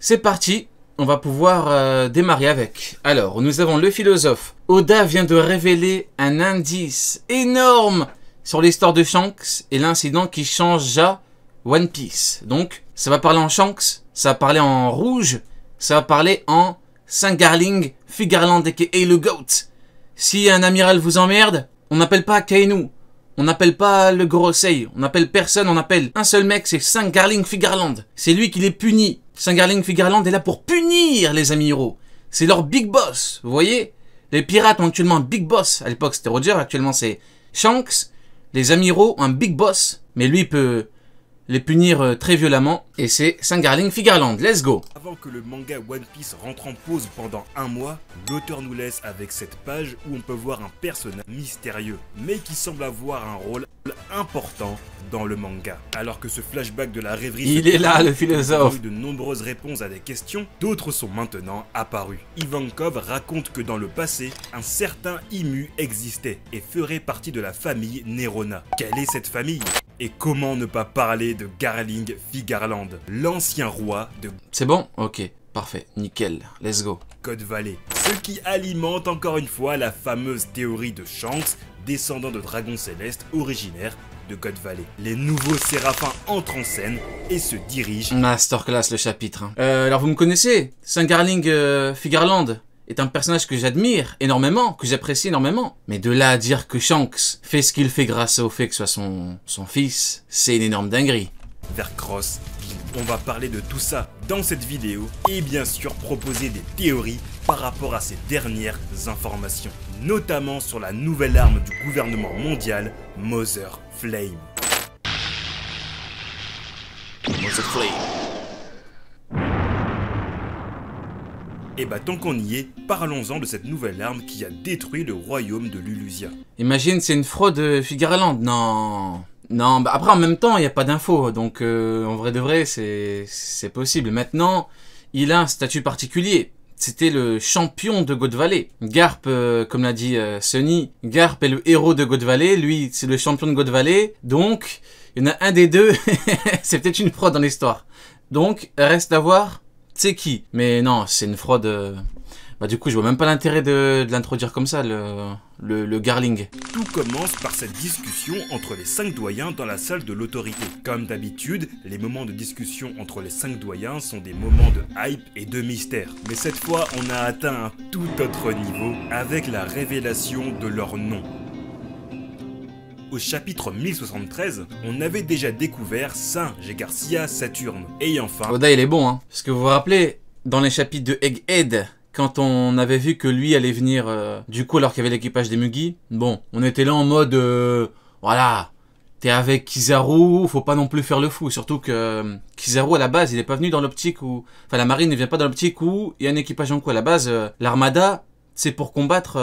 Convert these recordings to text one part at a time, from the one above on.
C'est parti, on va pouvoir démarrer avec. Alors, nous avons le philosophe. Oda vient de révéler un indice énorme sur l'histoire de Shanks et l'incident qui changea One Piece. Donc, ça va parler en Shanks, ça va parler en rouge, ça va parler en Singarling Figarland aka le GOAT. Si un amiral vous emmerde, on n'appelle pas Kainu, on n'appelle pas le Gorosei, on n'appelle personne, on appelle un seul mec, c'est Singarling Figarland. C'est lui qui les punit. Singarling Figarland est là pour punir les amiraux. C'est leur big boss, vous voyez. Les pirates ont actuellement un big boss. À l'époque c'était Roger, actuellement c'est Shanks. Les amiraux ont un big boss, mais lui peut les punir très violemment. Et c'est Singarling Figarland. Let's go. Avant que le manga One Piece rentre en pause pendant un mois, l'auteur nous laisse avec cette page où on peut voir un personnage mystérieux, mais qui semble avoir un rôle important dans le manga. Alors que ce flashback de la rêverie... Il est là, le philosophe. A eu de nombreuses réponses à des questions, d'autres sont maintenant apparus. Ivankov raconte que dans le passé, un certain Imu existait et ferait partie de la famille Nerona. Quelle est cette famille? Et comment ne pas parler de Garling Figarland, l'ancien roi de... C'est bon? Ok, parfait, nickel, let's go. God Valley. Ce qui alimente encore une fois la fameuse théorie de Shanks, descendant de dragons célestes originaires de God Valley. Les nouveaux séraphins entrent en scène et se dirigent... Masterclass le chapitre. Hein. Alors vous me connaissez, Singarling Figarland est un personnage que j'admire énormément, que j'apprécie énormément. Mais de là à dire que Shanks fait ce qu'il fait grâce au fait que ce soit son fils, c'est une énorme dinguerie. Vers Cross. On va parler de tout ça dans cette vidéo et bien sûr proposer des théories par rapport à ces dernières informations, notamment sur la nouvelle arme du gouvernement mondial, Mother Flame. Mother Flame. Et bah tant qu'on y est, parlons-en de cette nouvelle arme qui a détruit le royaume de Lulusia. Imagine c'est une fraude Figarland, non. Non, bah après en même temps il n'y a pas d'infos, donc en vrai de vrai c'est possible. Maintenant il a un statut particulier, c'était le champion de God Valley. Garp, comme l'a dit Sunny, Garp est le héros de God Valley, lui c'est le champion de God Valley, donc il y en a un des deux, c'est peut-être une fraude dans l'histoire. Donc reste à voir c'est qui. Mais non, c'est une fraude... Bah du coup je vois même pas l'intérêt de l'introduire comme ça, le Garling. Tout commence par cette discussion entre les 5 doyens dans la salle de l'autorité. Comme d'habitude, les moments de discussion entre les 5 doyens sont des moments de hype et de mystère. Mais cette fois, on a atteint un tout autre niveau avec la révélation de leur nom. Au chapitre 1073, on avait déjà découvert Saint G. Garcia Saturne. Et enfin... Oda il est bon, hein. Parce que vous vous rappelez, dans les chapitres de Egghead, quand on avait vu que lui allait venir, du coup, alors qu'il y avait l'équipage des Mugi, bon, on était là en mode, voilà, t'es avec Kizaru, faut pas non plus faire le fou, surtout que Kizaru, à la base, il est pas venu dans l'optique où, enfin, la marine ne vient pas dans l'optique où il y a un équipage en coup. À la base, l'armada, c'est pour combattre,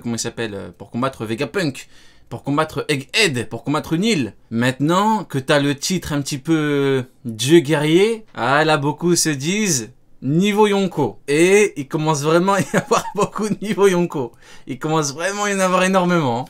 comment il s'appelle, pour combattre Vegapunk, pour combattre Egghead, pour combattre une île. Maintenant que t'as le titre un petit peu Dieu guerrier, ah là, beaucoup se disent... Niveau Yonko. Et il commence vraiment à y avoir beaucoup de niveau Yonko. Il commence vraiment à y en avoir énormément.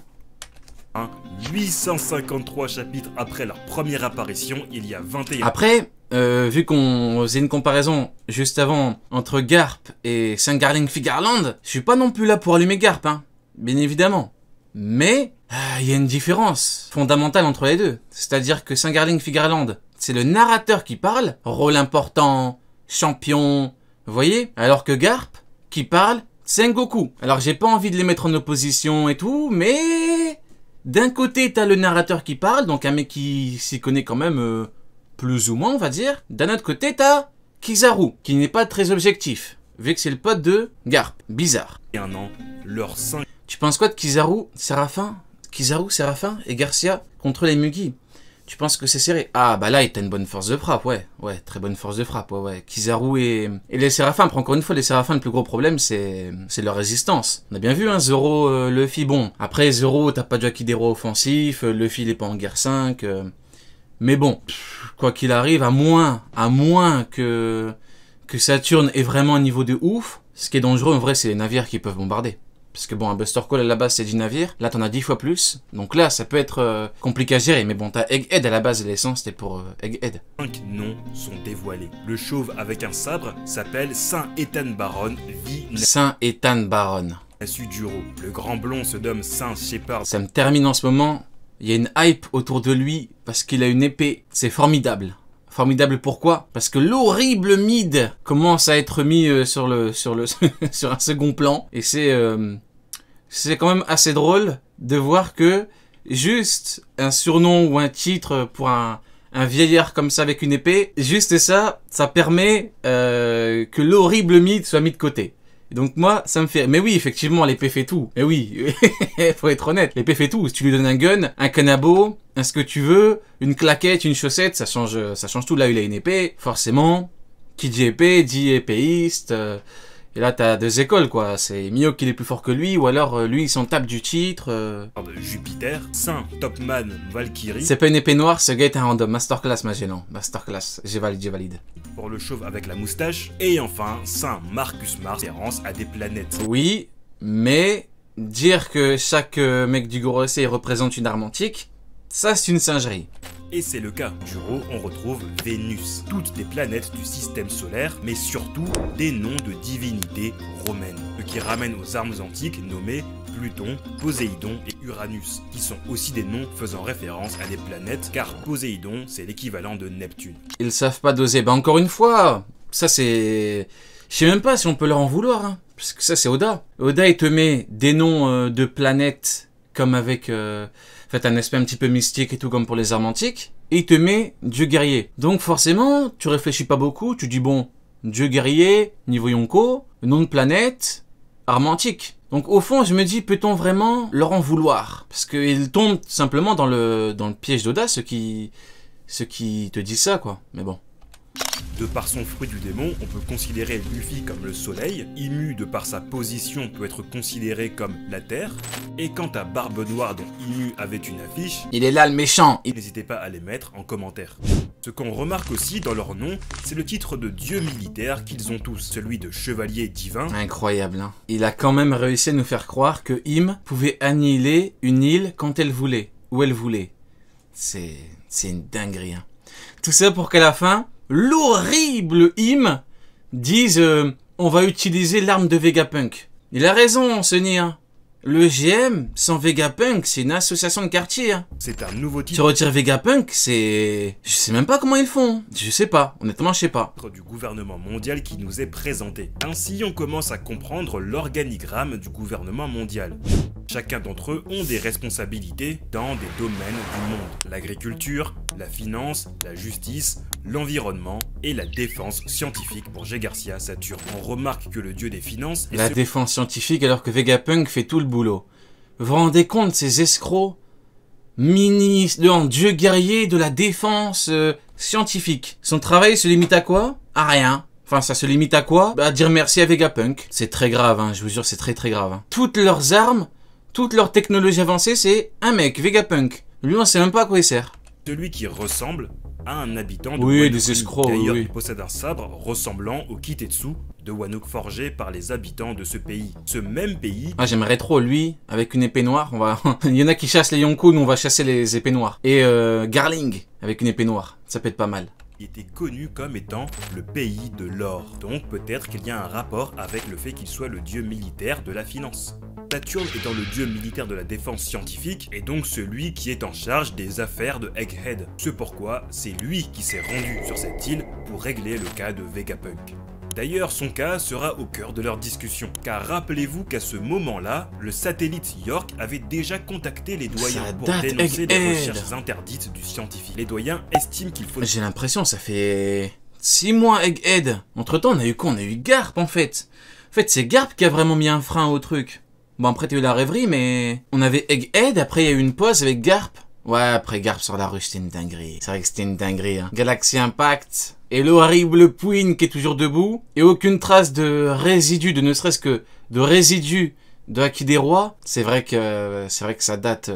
853 chapitres après leur première apparition, il y a 21... Après, vu qu'on faisait une comparaison juste avant entre Garp et Singarling Figarland, je suis pas non plus là pour allumer Garp, hein, bien évidemment. Mais, il y a une différence fondamentale entre les deux. C'est-à-dire que Singarling Figarland, c'est le narrateur qui parle, rôle important... champion, vous voyez? Alors que Garp, qui parle, c'est un Goku. Alors j'ai pas envie de les mettre en opposition et tout, mais... D'un côté, t'as le narrateur qui parle, donc un mec qui s'y connaît quand même, plus ou moins, on va dire. D'un autre côté, t'as Kizaru, qui n'est pas très objectif, vu que c'est le pote de Garp. Bizarre. Et un an, leur 5... Tu penses quoi de Kizaru, Séraphin et Garcia contre les Mugi? Tu penses que c'est serré? Ah bah là il a une bonne force de frappe, ouais, très bonne force de frappe, ouais. Kizaru et les Séraphins, après encore une fois les Séraphins, le plus gros problème c'est leur résistance. On a bien vu hein, Zoro, Luffy, bon, après Zoro t'as pas de Jakidero offensif, Luffy il est pas en guerre 5, mais bon, quoi qu'il arrive, à moins que Saturne ait vraiment un niveau de ouf, ce qui est dangereux en vrai c'est les navires qui peuvent bombarder. Parce que bon, un Buster Call à la base c'est 10 navires, là t'en as 10 fois plus. Donc là ça peut être compliqué à gérer, mais bon t'as Egghead à la base, l'essence c'était pour Egghead. 5 noms sont dévoilés. Le chauve avec un sabre s'appelle Saint Ethan Baron V. Saint Ethan Baron. Nasuduro. Le grand blond se nomme Saint Shepard. Ça me termine en ce moment, il y a une hype autour de lui parce qu'il a une épée, c'est formidable. Formidable pourquoi? Parce que l'horrible mid commence à être mis sur un second plan. Et c'est quand même assez drôle de voir que juste un surnom ou un titre pour un vieillard comme ça avec une épée, juste ça permet que l'horrible mid soit mis de côté. Et donc moi, ça me fait... Mais oui, effectivement, l'épée fait tout. Mais oui, faut être honnête, l'épée fait tout. Si tu lui donnes un gun, un canabo, ce que tu veux, une claquette, une chaussette, ça change tout. Là, il a une épée, forcément. Qui dit épée, dit épéiste. Et là, t'as deux écoles, quoi. C'est Mio qui est plus fort que lui, ou alors lui, il s'en tape du titre. Jupiter, Saint Topman Valkyrie. C'est pas une épée noire, ce gars est un random. Masterclass, Magellan. Masterclass. J'ai valide. Pour le chauve avec la moustache. Et enfin, Saint Marcus Mars, référence à des planètes. Oui, mais dire que chaque mec du Gorosei représente une arme antique, ça c'est une singerie. Et c'est le cas. Duro, on retrouve Vénus, toutes les planètes du système solaire, mais surtout des noms de divinités romaines, ce qui ramène aux armes antiques nommées Pluton, Poséidon et Uranus, qui sont aussi des noms faisant référence à des planètes, car Poséidon c'est l'équivalent de Neptune. Ils savent pas doser. Bah encore une fois, ça c'est... Je sais même pas si on peut leur en vouloir, hein, parce que ça c'est Oda. Oda il te met des noms de planètes comme avec... En fait, un aspect un petit peu mystique et tout comme pour les armes antiques, et il te met Dieu guerrier. Donc forcément, tu réfléchis pas beaucoup, tu dis bon, Dieu guerrier, niveau Yonko, nom de planète, arme antique. Donc au fond, je me dis, peut-on vraiment leur en vouloir? Parce qu'ils tombent simplement dans le piège d'Oda, ceux qui te disent ça, quoi. Mais bon. De par son fruit du démon, on peut considérer Luffy comme le soleil, Imu de par sa position peut être considéré comme la terre, et quant à Barbe Noire dont Imu avait une affiche, il est là le méchant. N'hésitez pas à les mettre en commentaire. Ce qu'on remarque aussi dans leur nom, c'est le titre de dieu militaire qu'ils ont tous, celui de chevalier divin. Incroyable, hein. Il a quand même réussi à nous faire croire que Im pouvait annihiler une île quand elle voulait, où elle voulait. C'est une dinguerie, hein. Tout ça pour qu'à la fin... l'horrible Im dise on va utiliser l'arme de Vegapunk. Il a raison, Sunny. Hein. Le GM, sans Vegapunk, c'est une association de quartier. Hein. C'est un nouveau titre. Tu retires Vegapunk, c'est... Je sais même pas comment ils font. Je sais pas, honnêtement je sais pas. Du gouvernement mondial qui nous est présenté. Ainsi on commence à comprendre l'organigramme du gouvernement mondial. Chacun d'entre eux ont des responsabilités dans des domaines du monde. L'agriculture, la finance, la justice, l'environnement et la défense scientifique pour G. Garcia Saturne. On remarque que le dieu des finances... La défense scientifique alors que Vegapunk fait tout le boulot. Vous vous rendez compte ces escrocs? Dieu guerrier de la défense scientifique. Son travail se limite à quoi? À rien. Enfin, ça se limite à quoi? À dire merci à Vegapunk. C'est très grave, hein, je vous jure, c'est très grave. Hein. Toutes leurs armes... toute leur technologie avancée, c'est un mec, Vegapunk. Lui, on sait même pas à quoi il sert. Celui qui ressemble à un habitant de oui, Wano. des escrocs, D'ailleurs, oui. il possède un sabre ressemblant au Kitetsu de Wano forgé par les habitants de ce pays. Ce même pays... Ah, j'aimerais trop, lui, avec une épée noire. Il y en a qui chassent les Yonko, nous on va chasser les épées noires. Et Garling, avec une épée noire. Ça peut être pas mal. Il était connu comme étant le pays de l'or. Donc peut-être qu'il y a un rapport avec le fait qu'il soit le dieu militaire de la finance. Saturne étant le dieu militaire de la défense scientifique et donc celui qui est en charge des affaires de Egghead. Ce pourquoi c'est lui qui s'est rendu sur cette île pour régler le cas de Vegapunk. D'ailleurs, son cas sera au cœur de leur discussion, car rappelez-vous qu'à ce moment-là, le satellite York avait déjà contacté les doyens pour dénoncer les recherches interdites du scientifique. Les doyens estiment qu'il faut... J'ai l'impression, ça fait 6 mois Egghead. Entre-temps, on a eu quoi? On a eu Garp, en fait. En fait, c'est Garp qui a vraiment mis un frein au truc. Bon, après, t'as eu la rêverie, mais... On avait Egghead, après, il y a eu une pause avec Garp. Ouais, après Garp sur la rue, c'était une dinguerie. C'est vrai que c'était une dinguerie, hein. Galaxy Impact... et l'horrible Pouin qui est toujours debout, et aucune trace de résidus, de ne serait-ce que de résidus de Haki des Rois, c'est vrai que ça date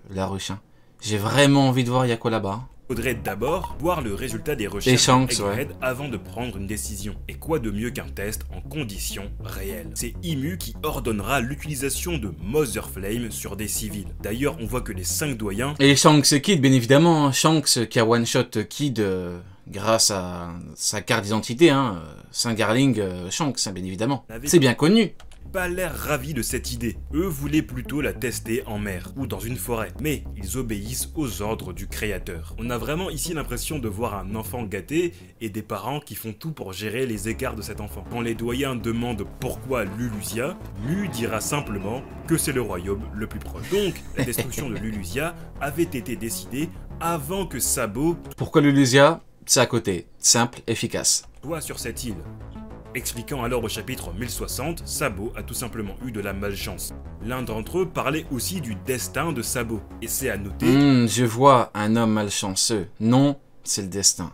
la ruche. Hein. J'ai vraiment envie de voir il y a quoi là-bas. Faudrait d'abord voir le résultat des recherches Egghead avant de prendre une décision. Et quoi de mieux qu'un test en conditions réelles? C'est Imu qui ordonnera l'utilisation de Mother Flame sur des civils. D'ailleurs, on voit que les 5 doyens... Et Shanks Kid, bien évidemment, hein. Shanks qui a one-shot Kid grâce à sa carte d'identité, hein. Singarling Shanks, hein, bien évidemment. C'est bien connu. Pas l'air ravis de cette idée. Eux voulaient plutôt la tester en mer ou dans une forêt, mais ils obéissent aux ordres du créateur. On a vraiment ici l'impression de voir un enfant gâté et des parents qui font tout pour gérer les écarts de cet enfant. Quand les doyens demandent pourquoi Lulusia, Mu dira simplement que c'est le royaume le plus proche. Donc la destruction de Lulusia avait été décidée avant que Sabo... Pourquoi Lulusia? C'est à côté, simple, efficace. ...soit sur cette île. Expliquant alors au chapitre 1060, Sabo a tout simplement eu de la malchance. L'un d'entre eux parlait aussi du destin de Sabo. Et c'est à noter... je vois un homme malchanceux. Non, c'est le destin.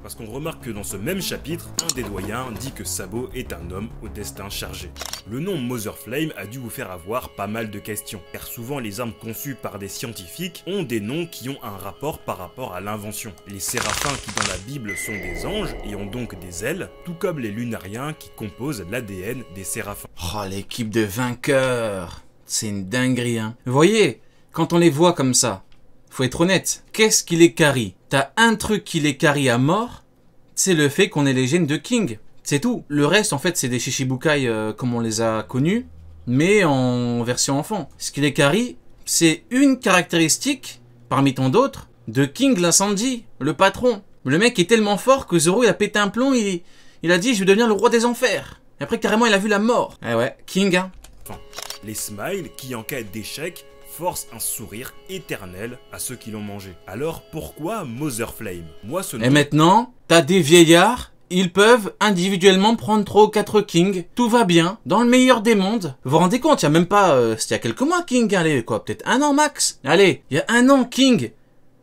Parce qu'on remarque que dans ce même chapitre, un des doyens dit que Sabo est un homme au destin chargé. Le nom Mother Flame a dû vous faire avoir pas mal de questions, car souvent les armes conçues par des scientifiques ont des noms qui ont un rapport par rapport à l'invention. Les séraphins qui dans la Bible sont des anges et ont donc des ailes, tout comme les lunariens qui composent l'ADN des séraphins. Oh, l'équipe de vainqueurs, c'est une dinguerie, hein. Vous voyez, quand on les voit comme ça, faut être honnête, qu'est-ce qui les carry? T'as un truc qui les carry à mort, c'est le fait qu'on ait les gènes de King. C'est tout. Le reste, en fait, c'est des Shichibukai comme on les a connus, mais en version enfant. Ce qui les carry, c'est une caractéristique, parmi tant d'autres, de King l'Incendies, le patron. Le mec est tellement fort que Zoro, il a pété un plomb, il a dit « je vais devenir le roi des enfers ». Et après, carrément, il a vu la mort. Eh ouais, King, hein. Enfin, les Smiles, qui en cas d'échec, force un sourire éternel à ceux qui l'ont mangé. Alors pourquoi Mother Flame? Moi, ce nom... Et maintenant, t'as des vieillards, ils peuvent individuellement prendre 3 ou 4 kings, tout va bien, dans le meilleur des mondes. Vous vous rendez compte, il y a même pas... c'était il y a quelques mois King, allez, quoi, peut-être 1 an max. Allez, il y a 1 an King,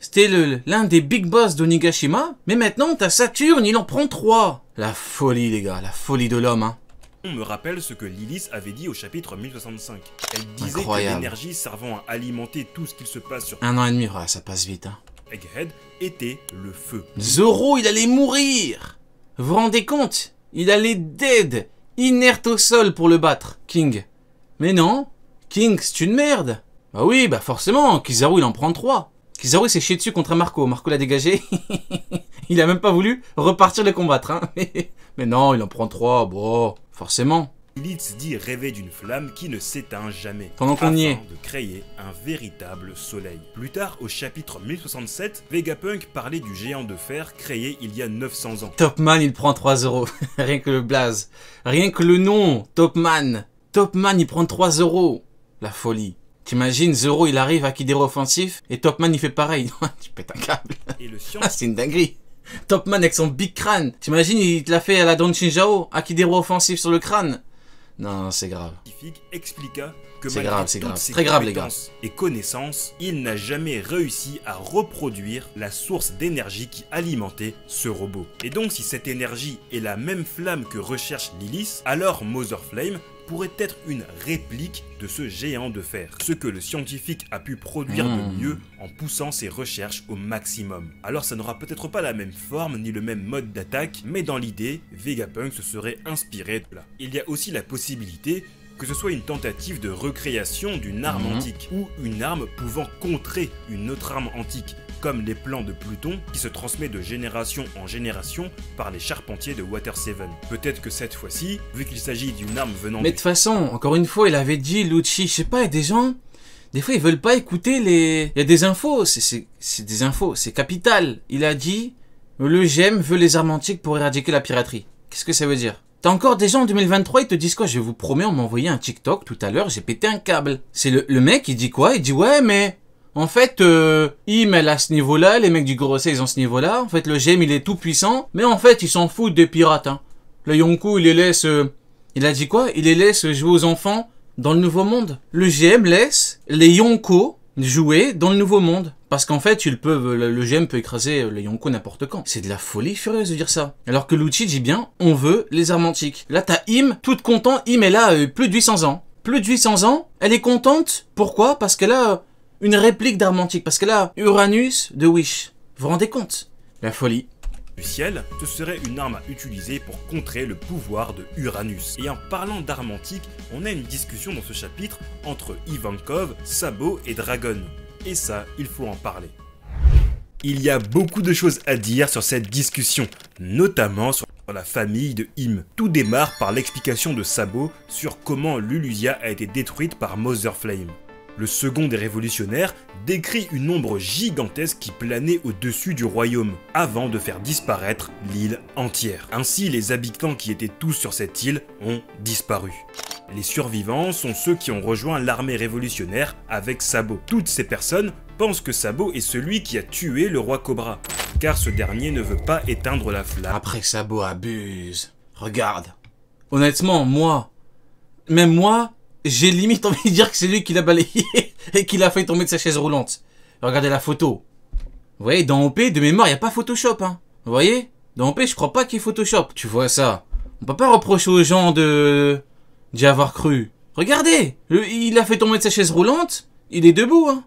c'était l'un des big boss d'Onigashima, mais maintenant t'as Saturne, il en prend 3. La folie les gars, la folie de l'homme, hein. On me rappelle ce que Lilith avait dit au chapitre 1065. Elle disait Incroyable. Que l'énergie servant à alimenter tout ce qu'il se passe sur 1 an et demi, ouais, ça passe vite, hein. Egghead était le feu. Zoro, il allait mourir. Vous vous rendez compte? Il allait dead, inerte au sol pour le battre, King. Mais non, King, c'est une merde. Bah oui, bah forcément, Kizaru, il en prend 3. Kizaru s'est chié dessus contre Marco. Marco l'a dégagé. Il a même pas voulu repartir le combattre, hein. Mais non, il en prend 3, bon... Forcément. Lilith dit rêver d'une flamme qui ne s'éteint jamais. Pendant qu'on y est. De créer un véritable soleil. Plus tard, au chapitre 1067, Vegapunk parlait du géant de fer créé il y a 900 ans. Topman, il prend 3 €. Rien que le blaze. Rien que le nom. Topman. Topman, il prend 3 €. La folie. T'imagines, Zoro, il arrive à Kidero offensif et Topman, il fait pareil. Tu pètes un câble. Et le c'est une dinguerie. Topman avec son big crâne. T'imagines, il te l'a fait à la Don Shinjao, Akidero offensif sur le crâne. Non, c'est grave. Expliqua que c'est grave, c'est grave. Ses très grave, les gars. Et connaissances, il n'a jamais réussi à reproduire la source d'énergie qui alimentait ce robot. Et donc, si cette énergie est la même flamme que recherche Lilith, alors Mother Flame pourrait être une réplique de ce géant de fer. Ce que le scientifique a pu produire de mieux en poussant ses recherches au maximum. Alors ça n'aura peut-être pas la même forme ni le même mode d'attaque, mais dans l'idée, Vegapunk se serait inspiré de là. Il y a aussi la possibilité que ce soit une tentative de recréation d'une arme antique, ou une arme pouvant contrer une autre arme antique, comme les plans de Pluton qui se transmet de génération en génération par les charpentiers de Water 7. Peut-être que cette fois-ci, vu qu'il s'agit d'une arme venant... Mais de toute façon, encore une fois, il avait dit, Lucci, je sais pas, il y a des gens... Des fois, ils veulent pas écouter les... Il y a des infos, c'est des infos, c'est capital. Il a dit, le GEM veut les armes antiques pour éradiquer la piraterie. Qu'est-ce que ça veut dire? T'as encore des gens en 2023, ils te disent quoi? Je vous promets, on m'a envoyé un TikTok tout à l'heure, j'ai pété un câble. C'est le mec, il dit quoi? Il dit, ouais, mais... En fait, Im, elle a ce niveau-là, les mecs du Gorosei, ils ont ce niveau-là. En fait, le GEM, il est tout puissant. Mais en fait, ils s'en foutent des pirates, hein. Le Yonkou, il les laisse... il a dit quoi? Il les laisse jouer aux enfants dans le Nouveau Monde. Le GM laisse les Yonko jouer dans le Nouveau Monde. Parce qu'en fait, le GM peut écraser les Yonko n'importe quand. C'est de la folie furieuse de dire ça. Alors que Lucci dit bien, on veut les armes antiques. Là, t'as Im, toute content. Im, elle a plus de 800 ans. Plus de 800 ans, elle est contente. Pourquoi? Parce qu'elle a... une réplique d'arme antique, parce qu'elle a Uranus de Wish. Vous vous rendez compte? La folie. Du ciel, ce serait une arme à utiliser pour contrer le pouvoir de Uranus. Et en parlant d'armes antiques, on a une discussion dans ce chapitre entre Ivankov, Sabot et Dragon. Et ça, il faut en parler. Il y a beaucoup de choses à dire sur cette discussion, notamment sur la famille de Im. Tout démarre par l'explication de Sabot sur comment Lulusia a été détruite par Mother Flame. Le second des révolutionnaires décrit une ombre gigantesque qui planait au-dessus du royaume, avant de faire disparaître l'île entière. Ainsi, les habitants qui étaient tous sur cette île ont disparu. Les survivants sont ceux qui ont rejoint l'armée révolutionnaire avec Sabot. Toutes ces personnes pensent que Sabot est celui qui a tué le roi Cobra, car ce dernier ne veut pas éteindre la flamme. Après Sabot abuse. Regarde. Honnêtement, même moi, j'ai limite envie de dire que c'est lui qui l'a balayé et qui l'a fait tomber de sa chaise roulante. Regardez la photo. Vous voyez, dans OP, de mémoire, il n'y a pas Photoshop. Hein. Vous voyez? Dans OP, je crois pas qu'il y ait Photoshop. Tu vois ça? On peut pas reprocher aux gens d'y avoir cru. Regardez! Il a fait tomber de sa chaise roulante. Il est debout. Hein.